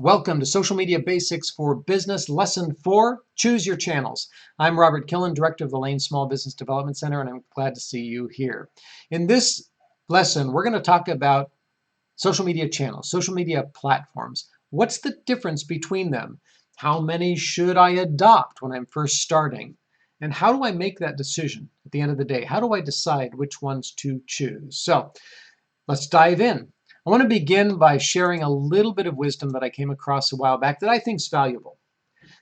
Welcome to Social Media Basics for Business, Lesson 4, Choose Your Channels. I'm Robert Killen, Director of the Lane Small Business Development Center, and I'm glad to see you here. In this lesson, we're going to talk about social media channels, social media platforms. What's the difference between them? How many should I adopt when I'm first starting? And how do I make that decision at the end of the day? How do I decide which ones to choose? So let's dive in. I want to begin by sharing a little bit of wisdom that I came across a while back that I think is valuable.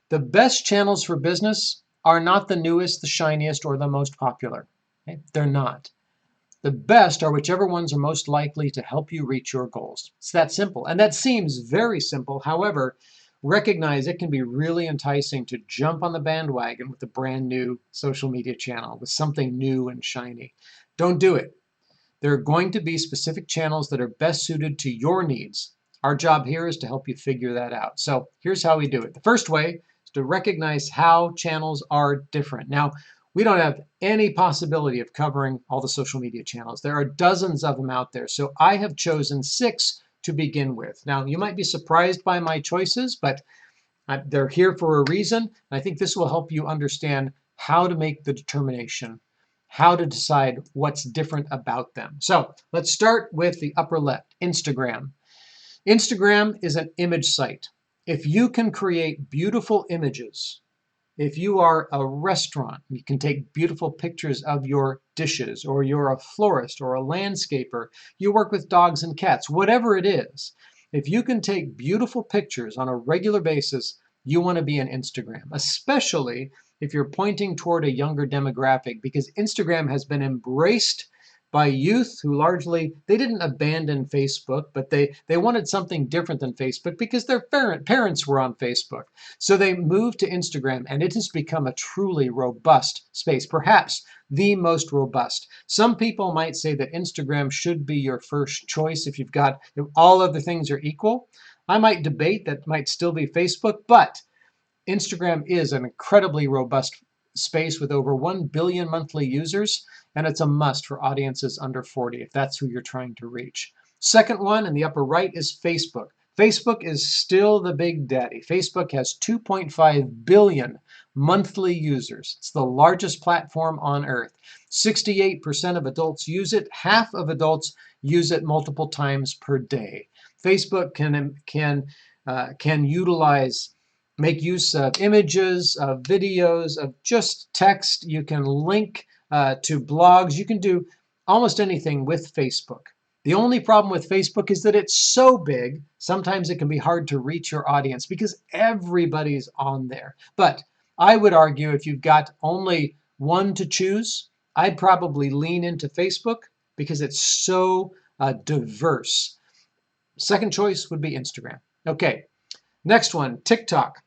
The best channels for business are not the newest, the shiniest, or the most popular. Okay? They're not. The best are whichever ones are most likely to help you reach your goals. It's that simple. And that seems very simple. However, recognize it can be really enticing to jump on the bandwagon with a brand new social media channel, with something new and shiny. Don't do it. There are going to be specific channels that are best suited to your needs. Our job here is to help you figure that out. So here's how we do it. The first way is to recognize how channels are different. Now, we don't have any possibility of covering all the social media channels. There are dozens of them out there. So I have chosen 6 to begin with. Now, you might be surprised by my choices, but they're here for a reason. I think this will help you understand how to make the determination, how to decide what's different about them. So let's start with the upper left, Instagram. Instagram is an image site. If you can create beautiful images, if you are a restaurant, you can take beautiful pictures of your dishes, or you're a florist or a landscaper, you work with dogs and cats, whatever it is. If you can take beautiful pictures on a regular basis, you want to be on Instagram, especially if you're pointing toward a younger demographic, because Instagram has been embraced by youth who largely, they didn't abandon Facebook, but they wanted something different than Facebook because their parents were on Facebook. So they moved to Instagram, and it has become a truly robust space, perhaps the most robust. Some people might say that Instagram should be your first choice if all other things are equal. I might debate that might still be Facebook, but Instagram is an incredibly robust space with over 1 billion monthly users, and it's a must for audiences under 40 if that's who you're trying to reach. Second one in the upper right is Facebook. Facebook is still the big daddy. Facebook has 2.5 billion monthly users. It's the largest platform on earth. 68% of adults use it. Half of adults use it multiple times per day. Facebook can make use of images, of videos, of just text. You can link to blogs. You can do almost anything with Facebook. The only problem with Facebook is that it's so big, sometimes it can be hard to reach your audience because everybody's on there. But I would argue if you've got only one to choose, I'd probably lean into Facebook because it's so diverse. Second choice would be Instagram. Okay, next one, TikTok.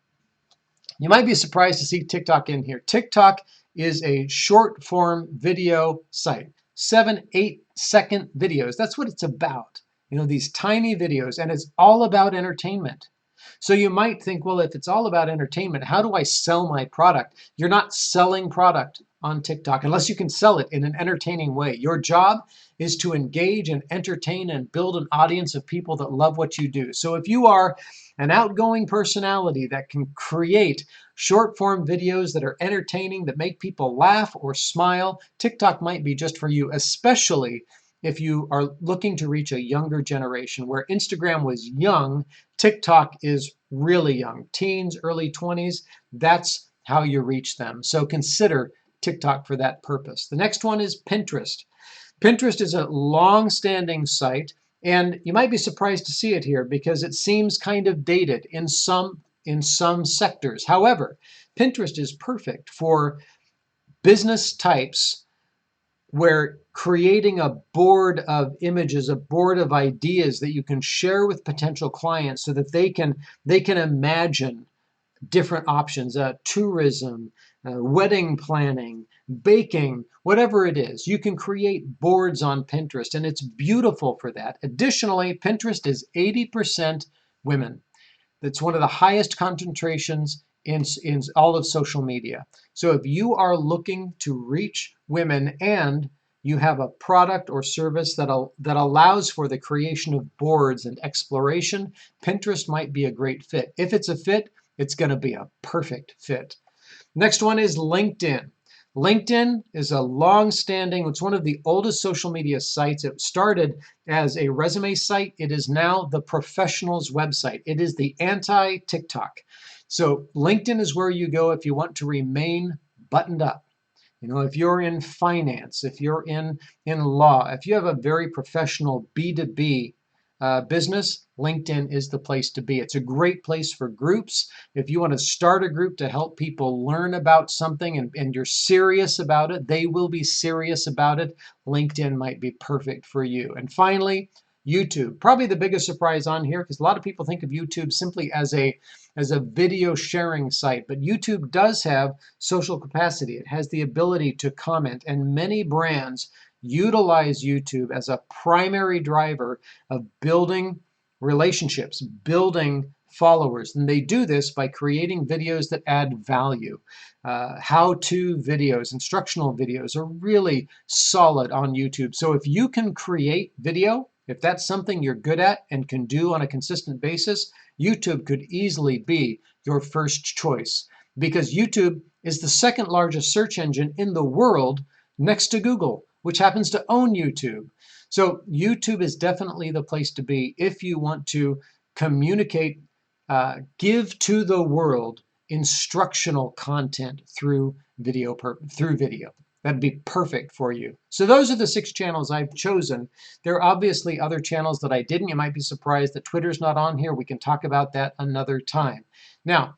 You might be surprised to see TikTok in here. TikTok is a short form video site. 7-8 second videos. That's what it's about. These tiny videos, and it's all about entertainment. So you might think, well, if it's all about entertainment, how do I sell my product? You're not selling product on TikTok unless you can sell it in an entertaining way. Your job is to engage and entertain and build an audience of people that love what you do. So if you are an outgoing personality that can create short form videos that are entertaining, that make people laugh or smile, TikTok might be just for you, especially if you are looking to reach a younger generation. Where Instagram was young, TikTok is really young. Teens, early 20s, that's how you reach them. So consider TikTok for that purpose. The next one is Pinterest. Pinterest is a long-standing site, and you might be surprised to see it here because it seems kind of dated in some sectors. However, Pinterest is perfect for business types where creating a board of images, a board of ideas that you can share with potential clients so that they can imagine different options, tourism, wedding planning, baking, whatever it is. You can create boards on Pinterest, and it's beautiful for that. Additionally, Pinterest is 80% women. That's one of the highest concentrations in all of social media. So if you are looking to reach women and you have a product or service that allows for the creation of boards and exploration, Pinterest might be a great fit. If it's a fit, it's going to be a perfect fit. Next one is LinkedIn. LinkedIn is a long-standing, it's one of the oldest social media sites. It started as a resume site. It is now the professional's website. It is the anti-TikTok. So LinkedIn is where you go if you want to remain buttoned up. You know, if you're in finance, if you're in law, if you have a very professional B2B business, LinkedIn is the place to be. It's a great place for groups. If you want to start a group to help people learn about something and you're serious about it, they will be serious about it. LinkedIn might be perfect for you. And finally, YouTube. Probably the biggest surprise on here, because a lot of people think of YouTube simply as a video sharing site, but YouTube does have social capacity. It has the ability to comment, and many brands utilize YouTube as a primary driver of building relationships, building followers. And they do this by creating videos that add value. How-to videos, instructional videos are really solid on YouTube. So if you can create video, if that's something you're good at and can do on a consistent basis, YouTube could easily be your first choice, because YouTube is the second largest search engine in the world next to Google, which happens to own YouTube. So YouTube is definitely the place to be if you want to communicate, give to the world instructional content through video. That'd be perfect for you. So those are the 6 channels I've chosen. There are obviously other channels that I didn't. You might be surprised that Twitter's not on here. We can talk about that another time. Now,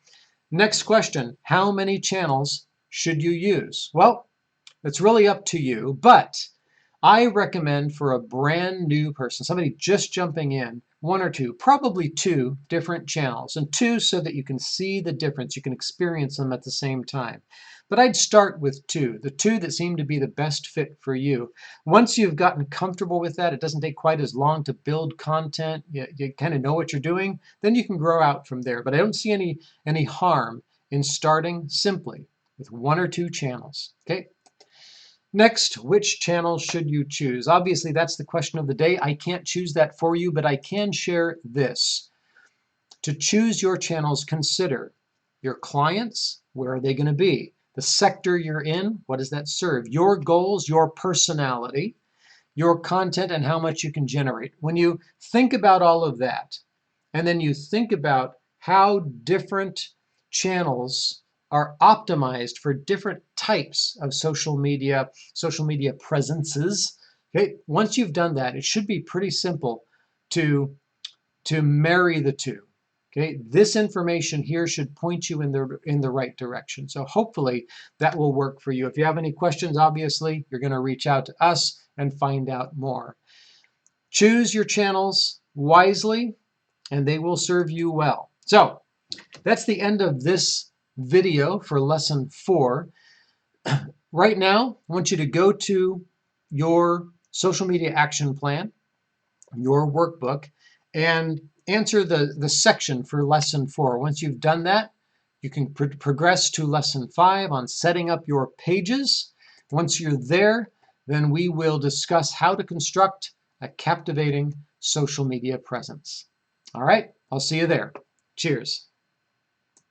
next question, how many channels should you use? Well, it's really up to you, but I recommend for a brand new person, somebody just jumping in, 1 or 2, probably 2 different channels, and 2 so that you can see the difference, you can experience them at the same time. But I'd start with 2, the 2 that seem to be the best fit for you. Once you've gotten comfortable with that, it doesn't take quite as long to build content, you kind of know what you're doing, then you can grow out from there. But I don't see any harm in starting simply with 1 or 2 channels, okay? Next, which channel should you choose? Obviously, that's the question of the day. I can't choose that for you, but I can share this. To choose your channels, consider your clients, where are they going to be? The sector you're in, what does that serve? Your goals, your personality, your content, and how much you can generate. When you think about all of that, and then you think about how different channels are optimized for different types of social media presences. Okay, once you've done that, it should be pretty simple to marry the two. Okay, this information here should point you in the right direction. So hopefully that will work for you. If you have any questions, obviously you're going to reach out to us and find out more. Choose your channels wisely, and they will serve you well. So that's the end of this video for lesson 4. Right now, I want you to go to your social media action plan, your workbook, and answer the section for lesson 4. Once you've done that, you can progress to lesson 5 on setting up your pages. Once you're there, then we will discuss how to construct a captivating social media presence. All right, I'll see you there. Cheers.